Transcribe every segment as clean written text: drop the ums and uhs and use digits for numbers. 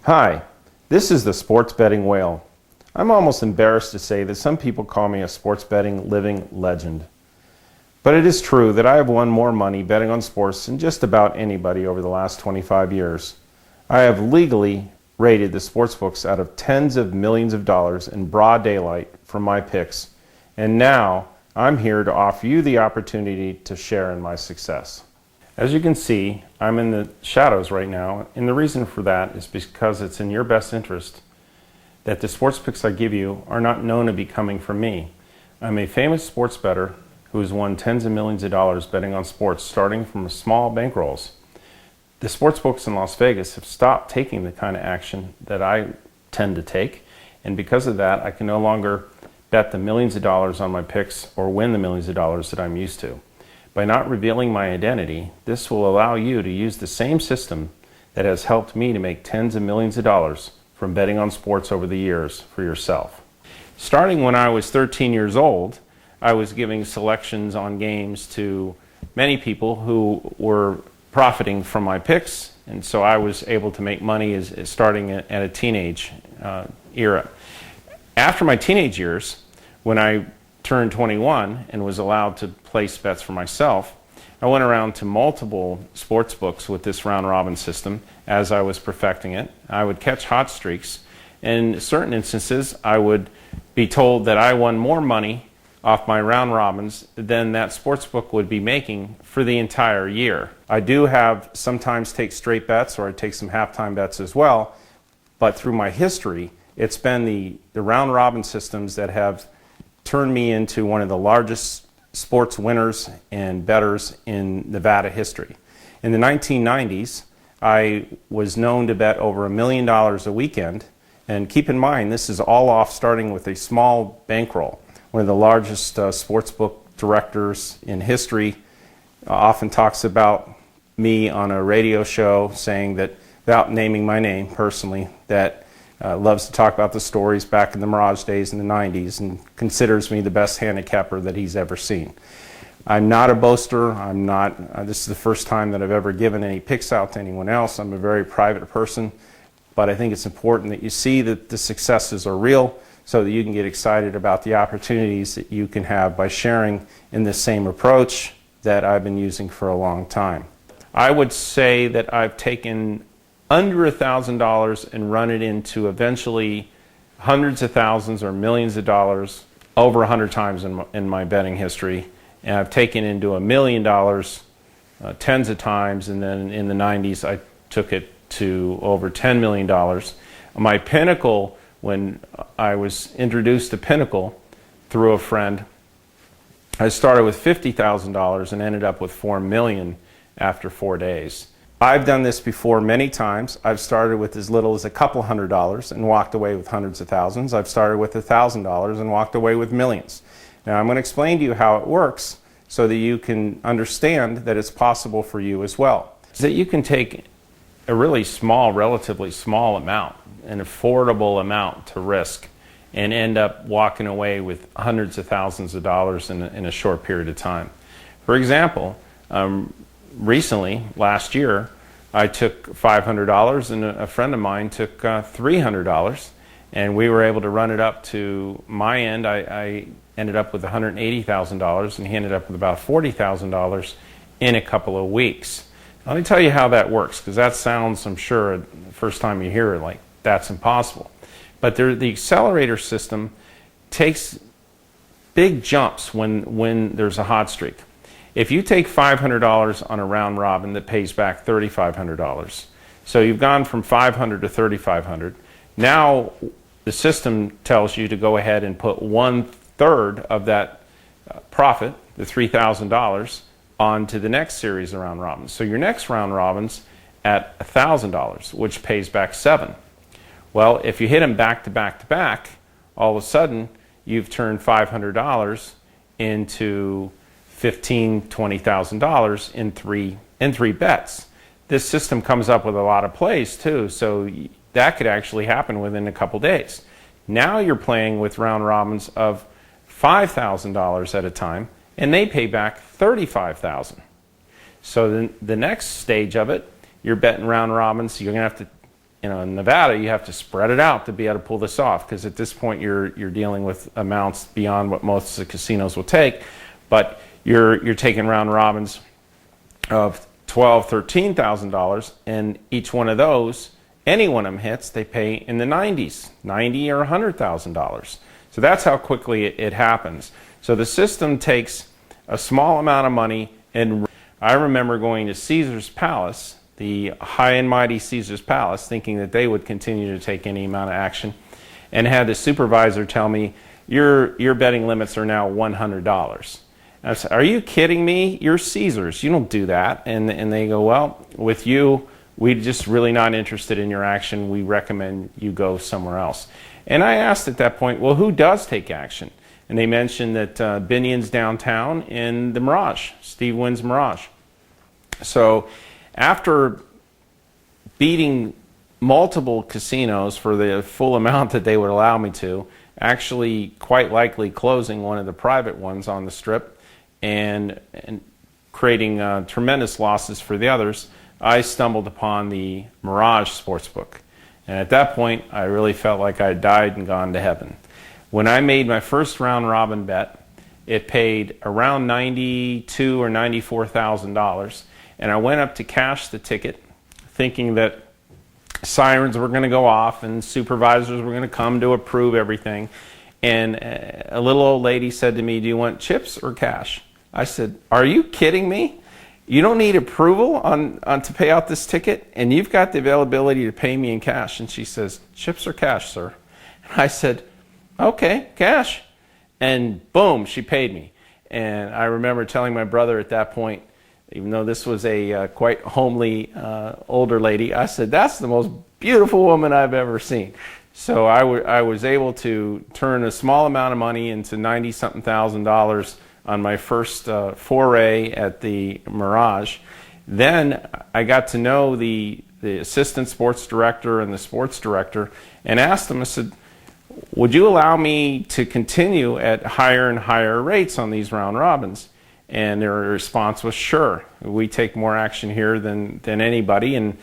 Hi, this is the Sports Betting Whale. I'm almost embarrassed to say that some people call me a sports betting living legend. But it is true that I have won more money betting on sports than just about anybody over the last 25 years. I have legally rated the sportsbooks out of tens of millions of dollars in broad daylight from my picks, and now I'm here to offer you the opportunity to share in my success. As you can see, I'm in the shadows right now, and the reason for that is because it's in your best interest that the sports picks I give you are not known to be coming from me. I'm a famous sports bettor who has won tens of millions of dollars betting on sports starting from small bankrolls. The sports books in Las Vegas have stopped taking the kind of action that I tend to take, and because of that I can no longer bet the millions of dollars on my picks or win the millions of dollars that I'm used to. By not revealing my identity, this will allow you to use the same system that has helped me to make tens of millions of dollars from betting on sports over the years for yourself. Starting when I was 13 years old, I was giving selections on games to many people who were profiting from my picks, and so I was able to make money starting at a teenage era. After my teenage years, when I turned 21 and was allowed to place bets for myself, I went around to multiple sports books with this round robin system as I was perfecting it. I would catch hot streaks. In certain instances, I would be told that I won more money off my round robins than that sports book would be making for the entire year. I do have sometimes take straight bets, or I take some halftime bets as well, but through my history, it's been the round robin systems that have turned me into one of the largest sports winners and bettors in Nevada history. In the 1990s, I was known to bet over $1 million a weekend, and keep in mind this is all off starting with a small bankroll. One of the largest sportsbook directors in history often talks about me on a radio show, saying that, without naming my name personally, that loves to talk about the stories back in the Mirage days in the 90s and considers me the best handicapper that he's ever seen. I'm not a boaster. I'm not, this is the first time that I've ever given any picks out to anyone else. I'm a very private person, but I think it's important that you see that the successes are real so that you can get excited about the opportunities that you can have by sharing in this same approach that I've been using for a long time. I would say that I've taken under $1,000 and run it into eventually hundreds of thousands or millions of dollars over 100 times in my betting history. And I've taken into $1 million tens of times, and then in the 90s I took it to over $10 million. My pinnacle, when I was introduced to Pinnacle through a friend, I started with $50,000 and ended up with $4 million after 4 days. I've done this before many times. I've started with as little as a couple $100 and walked away with hundreds of thousands. I've started with $1,000 and walked away with millions. Now I'm going to explain to you how it works so that you can understand that it's possible for you as well. That you can take a really small, relatively small amount, an affordable amount to risk, and end up walking away with hundreds of thousands of dollars in a short period of time. For example, recently, last year, I took $500 and a friend of mine took $300, and we were able to run it up to my end. I ended up with $180,000 and he ended up with about $40,000 in a couple of weeks. Let me tell you how that works, because that sounds, I'm sure, the first time you hear it, like that's impossible. But the accelerator system takes big jumps when there's a hot streak. If you take $500 on a round robin that pays back $3,500, so you've gone from $500 to $3,500, now the system tells you to go ahead and put 1/3 of that profit, the $3,000, onto the next series of round robins. So your next round robin's at $1,000, which pays back $7,000. Well, if you hit them back to back to back, all of a sudden you've turned $500 into $15,000, $20,000 in three bets. This system comes up with a lot of plays too, so that could actually happen within a couple days. Now you're playing with round robins of $5,000 at a time, and they pay back $35,000. So then the next stage of it, you're betting round robins. You're going to have to in Nevada, you have to spread it out to be able to pull this off, because at this point you're dealing with amounts beyond what most of the casinos will take. But you're taking round robins of $12,000-$13,000, and each one of those, any one of them hits, they pay in the 90s, $90,000 or $100,000. So that's how quickly it happens. So the system takes a small amount of money, and I remember going to Caesar's Palace, the high and mighty Caesar's Palace, thinking that they would continue to take any amount of action, and had the supervisor tell me, your betting limits are now $100. I said, are you kidding me? You're Caesars. You don't do that. And they go, well, with you, we're just really not interested in your action. We recommend you go somewhere else. And I asked at that point, well, who does take action? And they mentioned that Binion's downtown in the Mirage, Steve Wynn's Mirage. So after beating multiple casinos for the full amount that they would allow me to, actually quite likely closing one of the private ones on the Strip and creating tremendous losses for the others, I stumbled upon the Mirage Sportsbook. And at that point, I really felt like I had died and gone to heaven. When I made my first round robin bet, it paid around $92,000 or $94,000, and I went up to cash the ticket, thinking that sirens were going to go off and supervisors were going to come to approve everything. And a little old lady said to me, do you want chips or cash? I said, are you kidding me? You don't need approval on to pay out this ticket, and you've got the availability to pay me in cash. And she says, chips or cash, sir? And I said, okay, cash. And boom, she paid me. And I remember telling my brother at that point, even though this was a quite homely older lady, I said, that's the most beautiful woman I've ever seen. So I was able to turn a small amount of money into $90-something thousand on my first foray at the Mirage. Then I got to know the assistant sports director and the sports director, and asked them, I said, would you allow me to continue at higher and higher rates on these round robins? And their response was, sure, we take more action here than anybody, and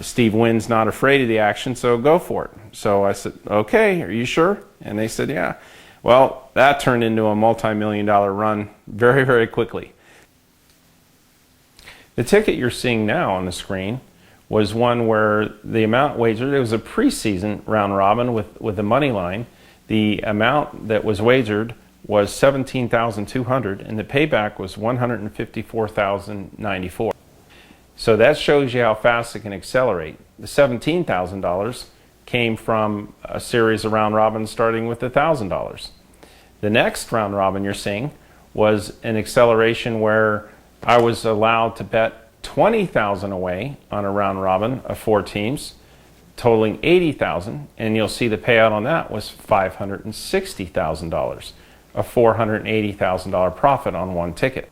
Steve Wynn's not afraid of the action, so go for it. So I said, okay, are you sure? And they said, yeah. Well, that turned into a multi-million-dollar run very, very quickly. The ticket you're seeing now on the screen was one where the amount wagered, it was a preseason round robin with a money line. The amount that was wagered was $17,200, and the payback was $154,094. So that shows you how fast it can accelerate. The $17,000 came from a series of round robins starting with $1,000. The next round robin you're seeing was an acceleration where I was allowed to bet $20,000 away on a round robin of 4 teams, totaling $80,000, and you'll see the payout on that was $560,000, a $480,000 profit on one ticket.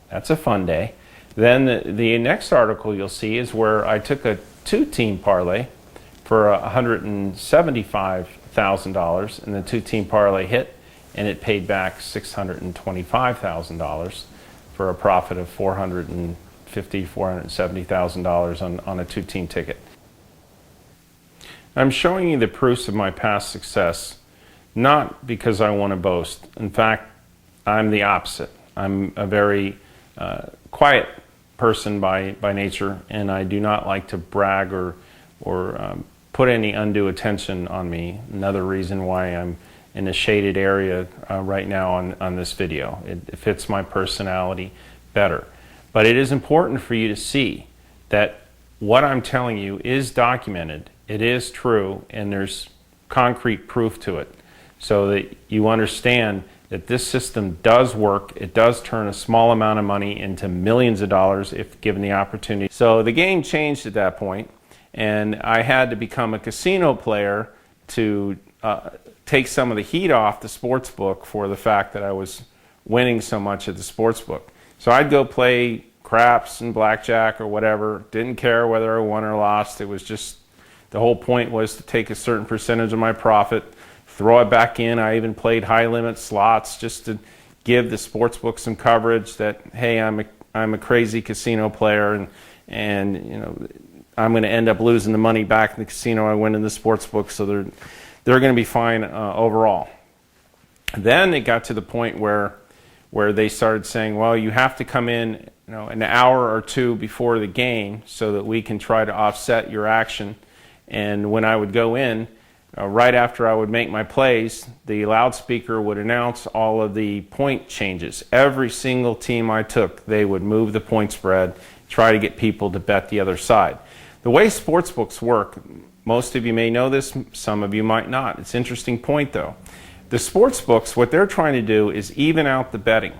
That's a fun day. Then the next article you'll see is where I took a 2-team parlay for $175,000, and the 2-team parlay hit, and it paid back $625,000 for a profit of $470,000 on a 2-team ticket. I'm showing you the proofs of my past success, not because I want to boast. In fact, I'm the opposite. I'm a very quiet person by nature, and I do not like to brag or put any undue attention on me. Another reason why I'm in a shaded area right now on this video. It fits my personality better. But it is important for you to see that what I'm telling you is documented, it is true, and there's concrete proof to it, so that you understand that this system does work. It does turn a small amount of money into millions of dollars if given the opportunity. So the game changed at that point, and I had to become a casino player to take some of the heat off the sports book for the fact that I was winning so much at the sports book. So I'd go play craps and blackjack or whatever, didn't care whether I won or lost. It was just, the whole point was to take a certain percentage of my profit, throw it back in. I even played high limit slots just to give the sports book some coverage that, hey, I'm a crazy casino player, and you know, I'm going to end up losing the money back in the casino I win in the sports book, so they're going to be fine overall. Then it got to the point where they started saying, well, you have to come in, an hour or two before the game so that we can try to offset your action. And when I would go in, right after I would make my plays, the loudspeaker would announce all of the point changes. Every single team I took, they would move the point spread, try to get people to bet the other side. The way sportsbooks work, most of you may know this, some of you might not. It's an interesting point though. The sportsbooks, what they're trying to do is even out the betting.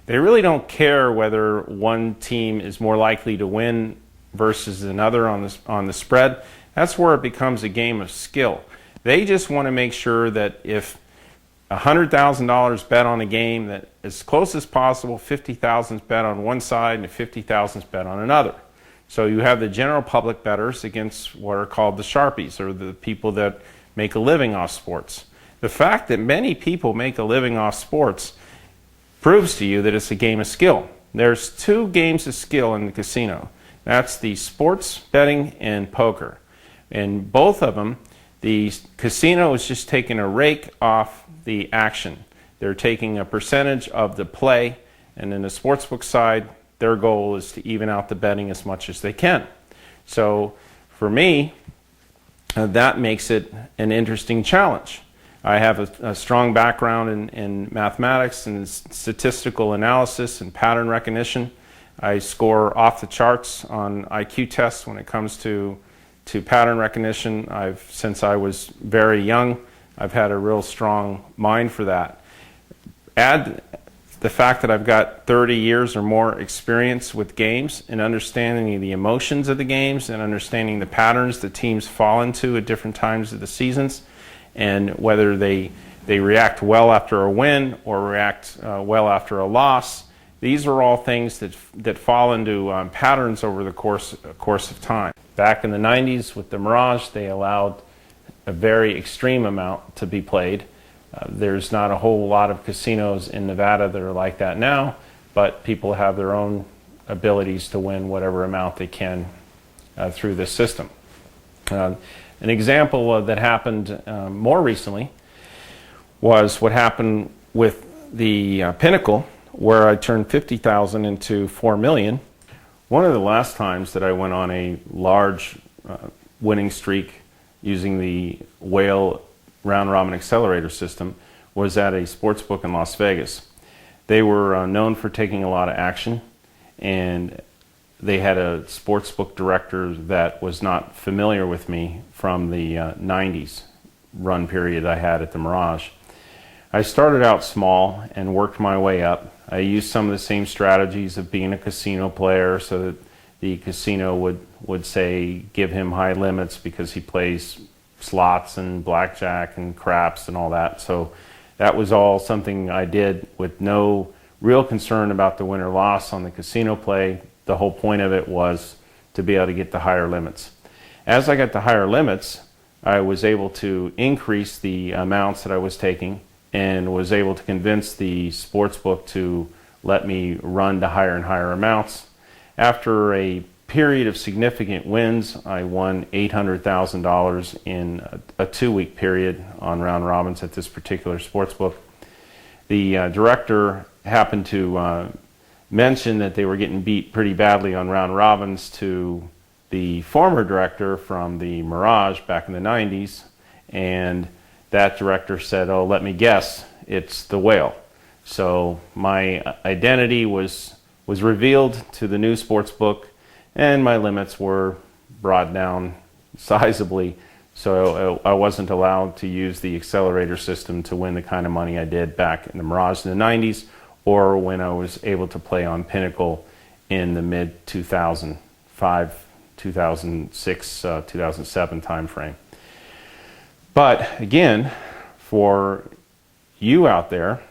They really don't care whether one team is more likely to win versus another on the spread. That's where it becomes a game of skill. They just want to make sure that if $100,000 bet on a game, that as close as possible, 50,000 is bet on one side and 50,000 is bet on another. So you have the general public bettors against what are called the sharpies, or the people that make a living off sports. The fact that many people make a living off sports proves to you that it's a game of skill. There's two games of skill in the casino. That's the sports betting and poker. And both of them, the casino is just taking a rake off the action. They're taking a percentage of the play, and in the sportsbook side, their goal is to even out the betting as much as they can. So for me, that makes it an interesting challenge. I have a strong background in mathematics and statistical analysis and pattern recognition. I score off the charts on IQ tests when it comes to pattern recognition. Since I was very young, I've had a real strong mind for that. Add the fact that I've got 30 years or more experience with games and understanding the emotions of the games and understanding the patterns the teams fall into at different times of the seasons, and whether they react well after a win or react well after a loss. These are all things that fall into patterns over the course of time. Back in the 90s with the Mirage, they allowed a very extreme amount to be played. There's not a whole lot of casinos in Nevada that are like that now, but people have their own abilities to win whatever amount they can through this system. An example that happened more recently was what happened with the Pinnacle, where I turned 50,000 into 4 million. One of the last times that I went on a large winning streak using the Whale round robin accelerator system was at a sports book in Las Vegas. They were known for taking a lot of action, and they had a sports book director that was not familiar with me from the 90s run period I had at the Mirage. I started out small and worked my way up. I used some of the same strategies of being a casino player, so that the casino would say give him high limits because he plays slots and blackjack and craps and all that. So that was all something I did with no real concern about the win or loss on the casino play. The whole point of it was to be able to get the higher limits. As I got the higher limits, I was able to increase the amounts that I was taking and was able to convince the sports book to let me run to higher and higher amounts. After a period of significant wins, I won $800,000 in a 2-week period on round robins at this particular sports book. The director happened to mention that they were getting beat pretty badly on round robins to the former director from the Mirage back in the 90s, and that director said, "Oh, let me guess, it's the Whale." So my identity was revealed to the new sports book, and my limits were brought down sizably, so I wasn't allowed to use the accelerator system to win the kind of money I did back in the Mirage in the 90s, or when I was able to play on Pinnacle in the mid-2005, 2006, 2007 timeframe. But again, for you out there,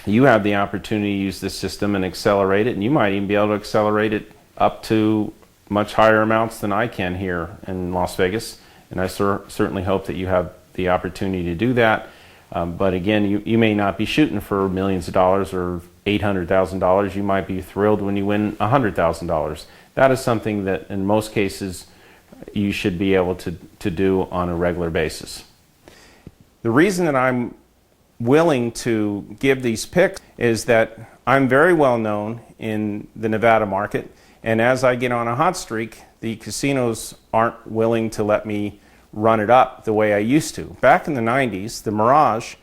you have the opportunity to use this system and accelerate it, and you might even be able to accelerate it up to much higher amounts than I can here in Las Vegas. And I certainly hope that you have the opportunity to do that. But again, you may not be shooting for millions of dollars or $800,000. You might be thrilled when you win $100,000. That is something that in most cases you should be able to do on a regular basis. The reason that I'm willing to give these picks is that I'm very well known in the Nevada market, and as I get on a hot streak, the casinos aren't willing to let me run it up the way I used to. Back in the 90s, the Mirage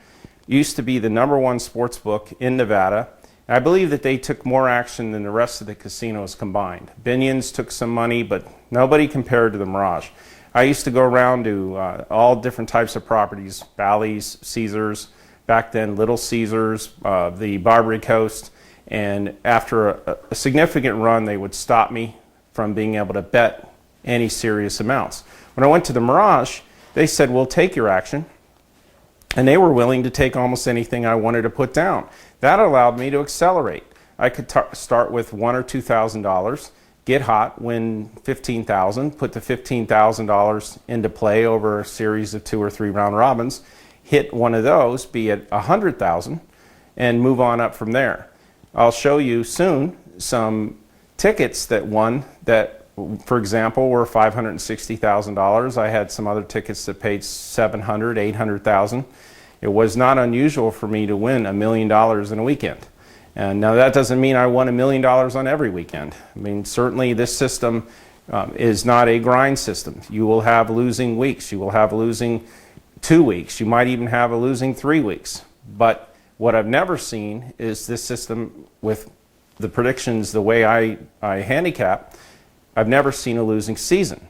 used to be the #1 sports book in Nevada. I believe that they took more action than the rest of the casinos combined. Binion's took some money, but nobody compared to the Mirage. I used to go around to all different types of properties, Bally's, Caesars, back then Little Caesars, the Barbary Coast, and after a significant run, they would stop me from being able to bet any serious amounts. When I went to the Mirage, they said, we'll take your action, and they were willing to take almost anything I wanted to put down. That allowed me to accelerate. I could start with $1,000 or $2,000, get hot, win $15,000, put the $15,000 into play over a series of 2 or 3 round robins, hit one of those, be at $100,000, and move on up from there. I'll show you soon some tickets that won that, for example, were $560,000. I had some other tickets that paid $700,000, $800,000. It was not unusual for me to win $1 million in a weekend. And now that doesn't mean I won $1 million on every weekend. I mean, certainly this system is not a grind system. You will have losing weeks. You will have losing 2 weeks. You might even have a losing 3 weeks. But what I've never seen is this system with the predictions the way I handicap. I've never seen a losing season.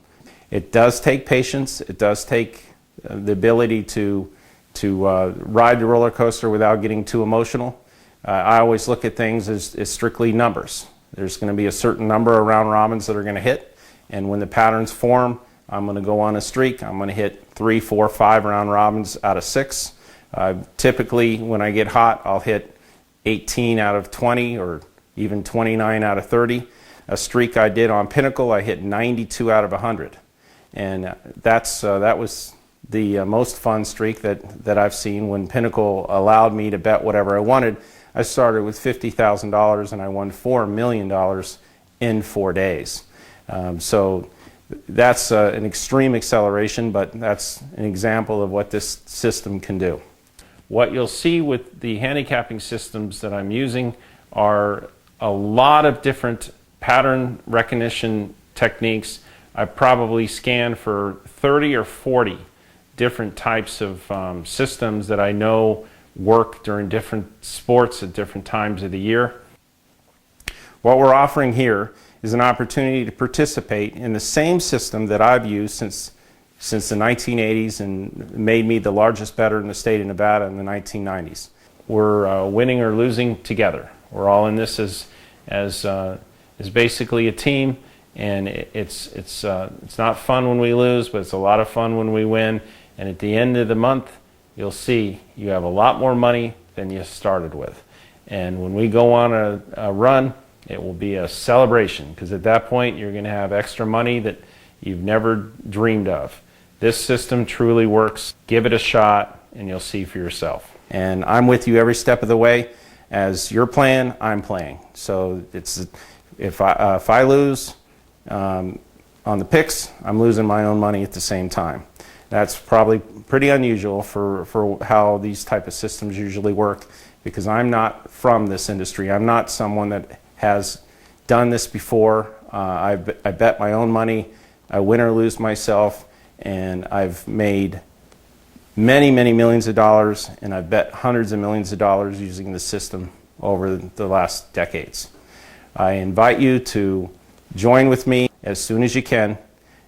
It does take patience. It does take the ability to ride the roller coaster without getting too emotional. I always look at things as strictly numbers. There's going to be a certain number of round robins that are going to hit, and when the patterns form, I'm going to go on a streak. I'm going to hit 3, 4, 5 round robins out of 6. Typically, when I get hot, I'll hit 18 out of 20 or even 29 out of 30. A streak I did on Pinnacle, I hit 92 out of 100. And that was the most fun streak that I've seen. When Pinnacle allowed me to bet whatever I wanted, I started with $50,000 and I won $4 million in 4 days. So that's an extreme acceleration, but that's an example of what this system can do. What you'll see with the handicapping systems that I'm using are a lot of different pattern recognition techniques. I probably scanned for 30 or 40 different types of systems that I know work during different sports at different times of the year. What we're offering here is an opportunity to participate in the same system that I've used since the 1980s and made me the largest bettor in the state of Nevada in the 1990s. We're winning or losing together. We're all in this as basically a team, and it's not fun when we lose, but it's a lot of fun when we win. And at the end of the month, you'll see you have a lot more money than you started with. And when we go on a run, it will be a celebration, because at that point you're going to have extra money that you've never dreamed of. This system truly works. Give it a shot and you'll see for yourself. And I'm with you every step of the way. As you're playing, I'm playing. So if I lose on the picks, I'm losing my own money at the same time. That's probably pretty unusual for how these type of systems usually work, because I'm not from this industry. I'm not someone that has done this before. I bet my own money. I win or lose myself, and I've made many, many millions of dollars, and I've bet hundreds of millions of dollars using the system over the last decades. I invite you to join with me as soon as you can,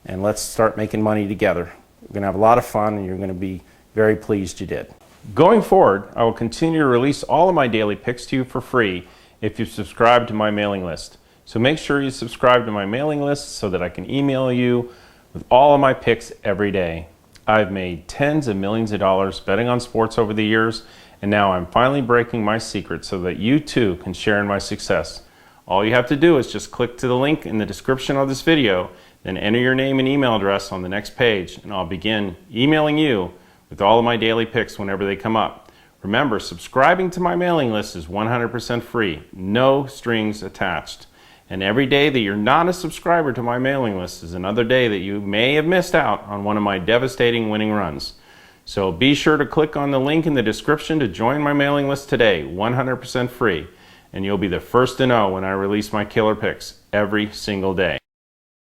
and let's start making money together. We're going to have a lot of fun, and you're going to be very pleased you did. Going forward, I will continue to release all of my daily picks to you for free if you subscribe to my mailing list. So make sure you subscribe to my mailing list so that I can email you with all of my picks every day. I've made tens of millions of dollars betting on sports over the years, and now I'm finally breaking my secret so that you too can share in my success. All you have to do is just click to the link in the description of this video, then enter your name and email address on the next page, and I'll begin emailing you with all of my daily picks whenever they come up. Remember, subscribing to my mailing list is 100% free, no strings attached. And every day that you're not a subscriber to my mailing list is another day that you may have missed out on one of my devastating winning runs. So be sure to click on the link in the description to join my mailing list today, 100% free. And you'll be the first to know when I release my killer picks every single day.